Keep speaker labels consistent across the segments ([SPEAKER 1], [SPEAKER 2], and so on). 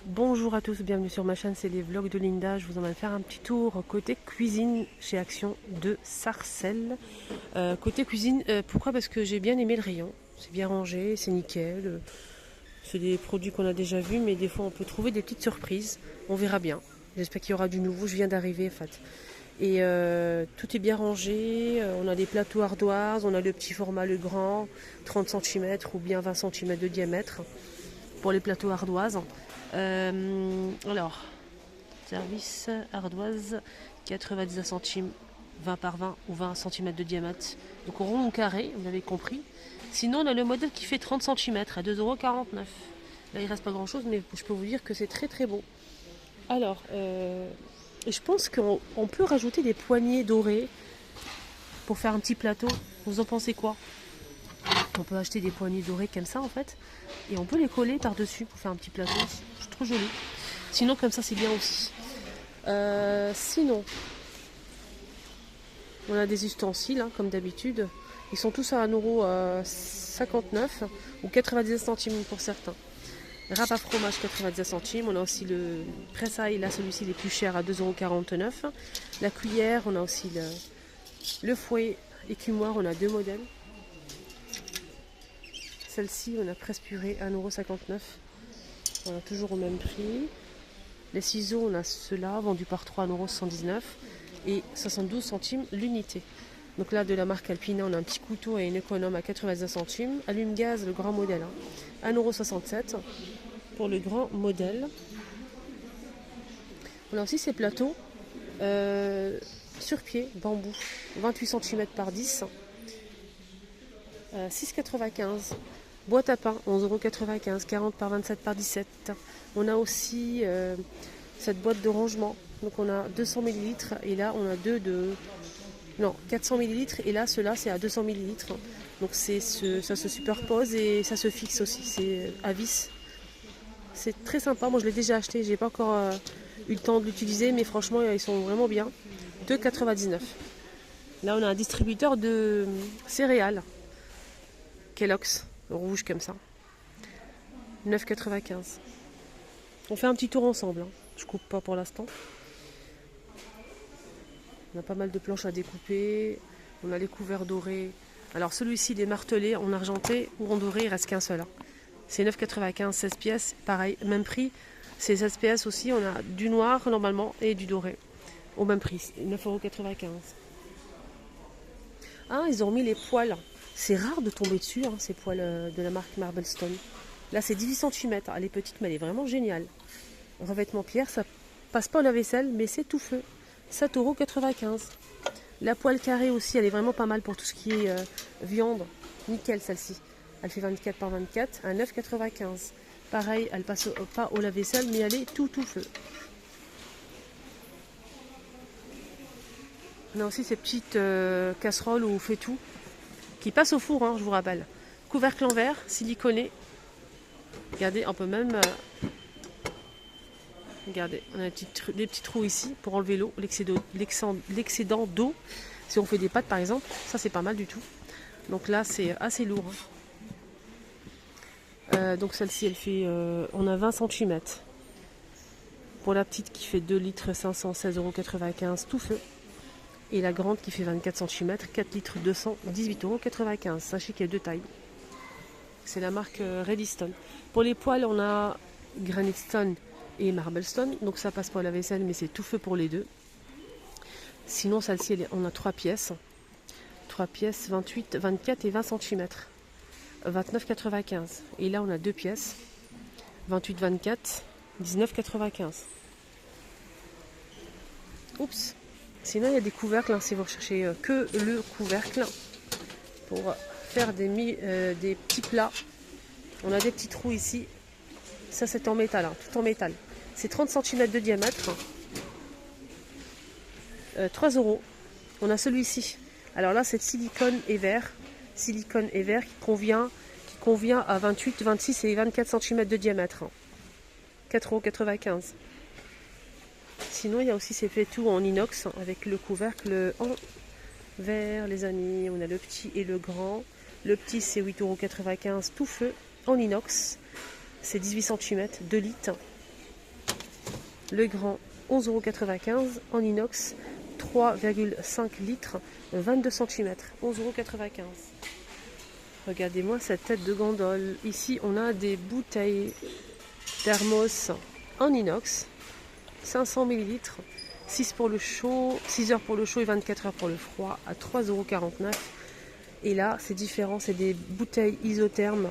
[SPEAKER 1] Bonjour à tous, bienvenue sur ma chaîne, c'est les vlogs de Linda. Je vous emmène faire un petit tour côté cuisine chez Action de Sarcelles. Côté cuisine, pourquoi? Parce que j'ai bien aimé le rayon. C'est bien rangé, c'est nickel. C'est des produits qu'on a déjà vus, mais des fois on peut trouver des petites surprises. On verra bien. J'espère qu'il y aura du nouveau. Je viens d'arriver en fait. Et tout est bien rangé. On a des plateaux ardoises, on a le petit format, le grand, 30 cm ou bien 20 cm de diamètre pour les plateaux ardoises. Alors, service ardoise, 99 centimes, 20 par 20 ou 20 cm de diamètre. Donc rond ou carré, vous l'avez compris. Sinon, on a le modèle qui fait 30 cm à 2,49 €. Là, il reste pas grand chose, mais je peux vous dire que c'est très très beau. Alors, je pense qu'on peut rajouter des poignées dorées pour faire un petit plateau. Vous en pensez quoi? On peut acheter des poignées dorées comme ça en fait. Et on peut les coller par-dessus pour faire un petit plateau. C'est trop joli. Sinon comme ça c'est bien aussi. Sinon, on a des ustensiles hein, comme d'habitude. Ils sont tous à 1,59 € ou 99 centimes pour certains. Râpe à fromage 99 centimes. On a aussi le pressail, là celui-ci il est plus cher à 2,49 €. La cuillère, on a aussi le fouet écumoire, on a deux modèles. Celle-ci, on a presse purée 1,59 €. Voilà, toujours au même prix. Les ciseaux, on a ceux-là, vendus par 3 à 1,79 € et 72 centimes l'unité. Donc là, de la marque Alpina, on a un petit couteau et une économe à 99 centimes. Allume-gaz, le grand modèle, hein, 1,67 € pour le grand modèle. On a aussi ces plateaux sur pied, bambou, 28 cm par 10, 6,95 €. Boîte à pain, 11,95 €, 40 par 27 par 17. On a aussi cette boîte de rangement. Donc on a 200 ml et là on a deux de... Non, 400 ml et là ceux-là c'est à 200 ml. Donc ça se superpose et ça se fixe aussi. C'est à vis. C'est très sympa. Moi je l'ai déjà acheté. J'ai pas encore eu le temps de l'utiliser mais franchement ils sont vraiment bien. 2,99 €. Là on a un distributeur de céréales. Kellogg's. Rouge comme ça. 9,95 €. On fait un petit tour ensemble. Hein. Je coupe pas pour l'instant. On a pas mal de planches à découper. On a les couverts dorés. Alors celui-ci, il est martelé en argenté ou en doré, il reste qu'un seul. Hein. C'est 9,95 €, 16 pièces. Pareil, même prix. C'est 16 pièces aussi. On a du noir normalement et du doré. Au même prix, 9,95 €. Ah, ils ont mis les poils. C'est rare de tomber dessus, hein, ces poils de la marque Marblestone. Là, c'est 18 cm. Elle est petite, mais elle est vraiment géniale. Revêtement pierre, ça passe pas au lave-vaisselle, mais c'est tout feu. 7,95 €. La poêle carrée aussi, elle est vraiment pas mal pour tout ce qui est viande. Nickel, celle-ci. Elle fait 24 par 24 à 9,95 €. Pareil, elle passe pas au lave-vaisselle, mais elle est tout feu. On a aussi ces petites casseroles où on fait tout. Qui passent au four, hein, je vous rappelle. Couvercle en verre, siliconé. Regardez, on peut même... regardez, on a des petits trous ici pour enlever l'eau, l'excédent d'eau. Si on fait des pâtes par exemple, ça c'est pas mal du tout. Donc là c'est assez lourd. Hein. Donc celle-ci elle fait... on a 20 cm. Pour la petite qui fait 2 litres 500, 16,95 € tout feu. Et la grande qui fait 24 cm, 4 litres 200, 18,95 €. Sachez qu'il y a deux tailles. C'est la marque Redstone. Pour les poêles, on a Granite Stone et Marblestone. Donc ça passe pas à la vaisselle, mais c'est tout feu pour les deux. Sinon, celle-ci, on a 3 pièces. 3 pièces, 28, 24 et 20 cm. 29,95 €. Et là, on a 2 pièces. 28, 24, 19,95 €. Oups. Sinon, il y a des couvercles, hein, si vous recherchez que le couvercle, pour faire des petits plats. On a des petits trous ici. Ça, c'est en métal, hein, tout en métal. C'est 30 cm de diamètre. 3 €. On a celui-ci. Alors là, c'est silicone et verre. Silicone et verre qui convient à 28, 26 et 24 cm de diamètre. 4,95 €. Sinon, il y a aussi ces fétous en inox avec le couvercle en verre, les amis. On a le petit et le grand. Le petit, c'est 8,95 € tout feu en inox. C'est 18 cm, 2 litres. Le grand, 11,95 € en inox, 3,5 litres, 22 cm, 11,95 €. Regardez-moi cette tête de gondole. Ici, on a des bouteilles thermos en inox, 500 ml, 6 pour le chaud, 6 heures pour le chaud et 24 heures pour le froid, à 3,49 €. Et là, c'est différent, c'est des bouteilles isothermes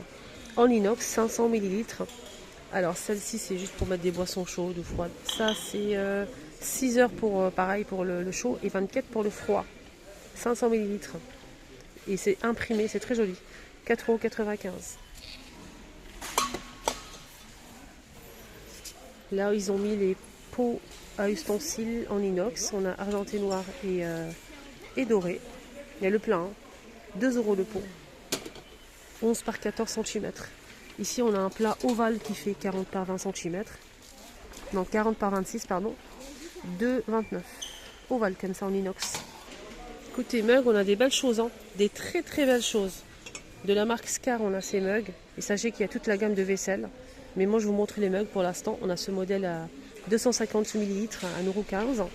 [SPEAKER 1] en inox, 500 ml. Alors, celle-ci, c'est juste pour mettre des boissons chaudes ou froides. Ça, c'est 6 heures pour, pareil, pour le chaud et 24 pour le froid. 500 ml. Et c'est imprimé, c'est très joli. 4,95 €. Là, ils ont mis les pots à ustensiles en inox. On a argenté, noir et doré. Il y a le plein, hein. 2 € le pot. 11 par 14 cm. Ici, on a un plat ovale qui fait 40 par 20 cm. Non, 40 par 26, pardon. 2,29 €. Ovale comme ça en inox. Côté mug, on a des belles choses, hein. Des très très belles choses. De la marque Scar, on a ces mugs. Et sachez qu'il y a toute la gamme de vaisselle. Mais moi, je vous montre les mugs pour l'instant. On a ce modèle à 250 ml à 1,15 €.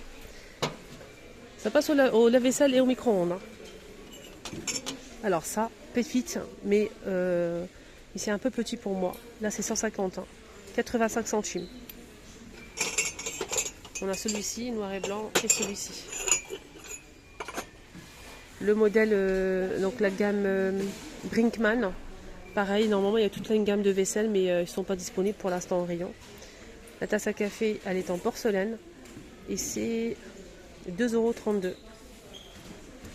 [SPEAKER 1] Ça passe au lave-vaisselle et au micro-ondes, hein. Alors ça, Péfit, mais c'est un peu petit pour moi. Là, c'est 150, hein. 85 centimes. On a celui-ci, noir et blanc, et celui-ci. Le modèle, donc la gamme Brinkmann. Pareil, normalement, il y a toute une gamme de vaisselle, mais ils ne sont pas disponibles pour l'instant en rayon. La tasse à café, elle est en porcelaine. Et c'est 2,32 €.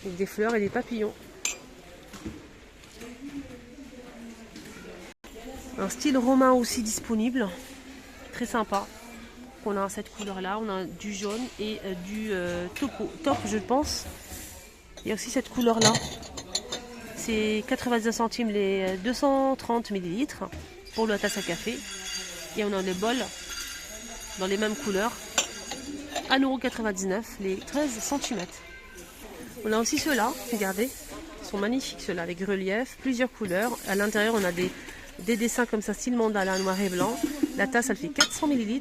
[SPEAKER 1] Avec des fleurs et des papillons. Un style romain aussi disponible. Très sympa. On a cette couleur-là. On a du jaune et du top, je pense. Il y a aussi cette couleur-là. C'est 92 centimes les 230 ml pour la tasse à café. Et on a les bols dans les mêmes couleurs. 1,99 € les 13 cm. On a aussi ceux-là, regardez. Ils sont magnifiques ceux-là avec relief, plusieurs couleurs. À l'intérieur, on a des dessins comme ça, style mandala, noir et blanc. La tasse, elle fait 400 ml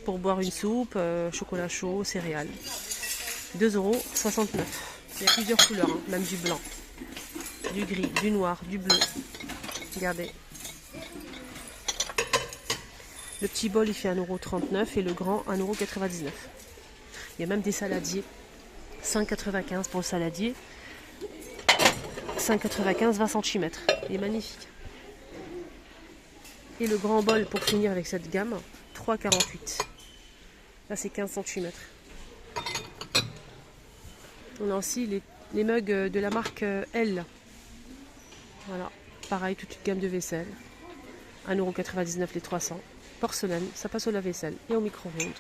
[SPEAKER 1] pour boire une soupe, chocolat chaud, céréales. 2,69 €. Il y a plusieurs couleurs, hein, même du blanc, du gris, du noir, du bleu. Regardez. Le petit bol, il fait 1,39 € et le grand, 1,99 €. Il y a même des saladiers. 5,95 € pour le saladier. 5,95 €, 20 cm. Il est magnifique. Et le grand bol pour finir avec cette gamme, 3,48 €. Là, c'est 15 cm. On a aussi les mugs de la marque L. Voilà. Pareil, toute une gamme de vaisselle. 1,99 € les 300. Porcelaine, ça passe au lave-vaisselle et au micro-ondes.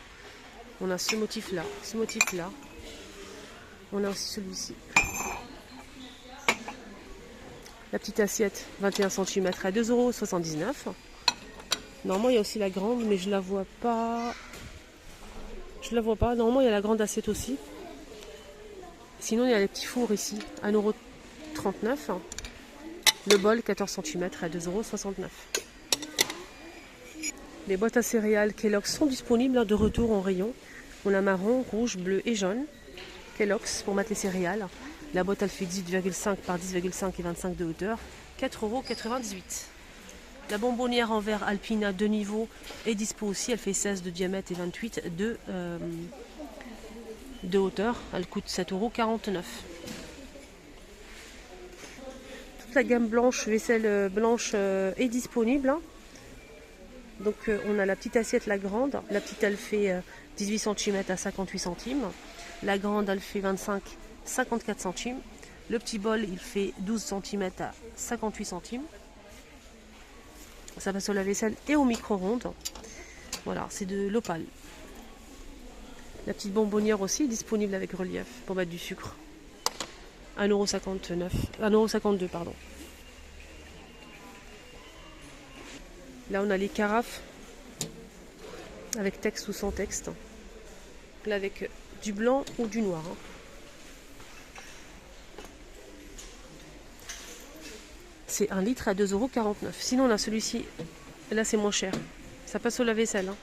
[SPEAKER 1] On a ce motif-là, ce motif-là. On a aussi celui-ci. La petite assiette, 21 cm à 2,79 €. Normalement, il y a aussi la grande, mais je la vois pas. Je la vois pas. Normalement, il y a la grande assiette aussi. Sinon, il y a les petits fours ici, 1,39 €. Le bol, 14 cm à 2,69 €. Les boîtes à céréales Kellogg's sont disponibles de retour en rayon. On a marron, rouge, bleu et jaune. Kellogg's pour mettre les céréales. La boîte, elle fait 18,5 par 10,5 et 25 de hauteur. 4,98 €. La bonbonnière en verre Alpina 2 niveaux est dispo aussi. Elle fait 16 de diamètre et 28 de hauteur. Elle coûte 7,49 €. Toute la gamme blanche, vaisselle blanche est disponible, hein. Donc on a la petite assiette, la grande. La petite, elle fait 18 cm à 58 centimes. La grande, elle fait 25, 54 centimes. Le petit bol, il fait 12 cm à 58 centimes. Ça passe au lave-vaisselle et au micro-ondes. Voilà, c'est de l'opale. La petite bonbonnière aussi, disponible avec relief pour mettre du sucre. 1,52 €, pardon. Là, on a les carafes avec texte ou sans texte. Là, avec du blanc ou du noir, hein. C'est 1 litre à 2,49 €. Sinon, on a celui-ci. Là, c'est moins cher. Ça passe au lave-vaisselle, hein.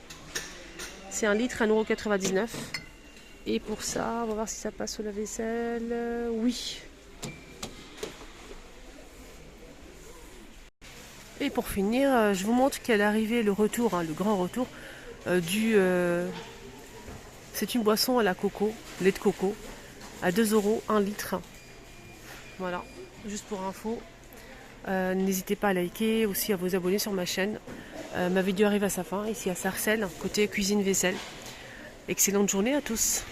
[SPEAKER 1] C'est 1 litre, 1,99 €. Et pour ça, on va voir si ça passe au lave-vaisselle. Oui. Et pour finir, je vous montre qu'à l'arrivée, le retour, le grand retour c'est une boisson à la coco, lait de coco, à 2 € 1 litre. Voilà, juste pour info. N'hésitez pas à liker, aussi à vous abonner sur ma chaîne. Ma vidéo arrive à sa fin, ici à Sarcelles, côté cuisine vaisselle. Excellente journée à tous.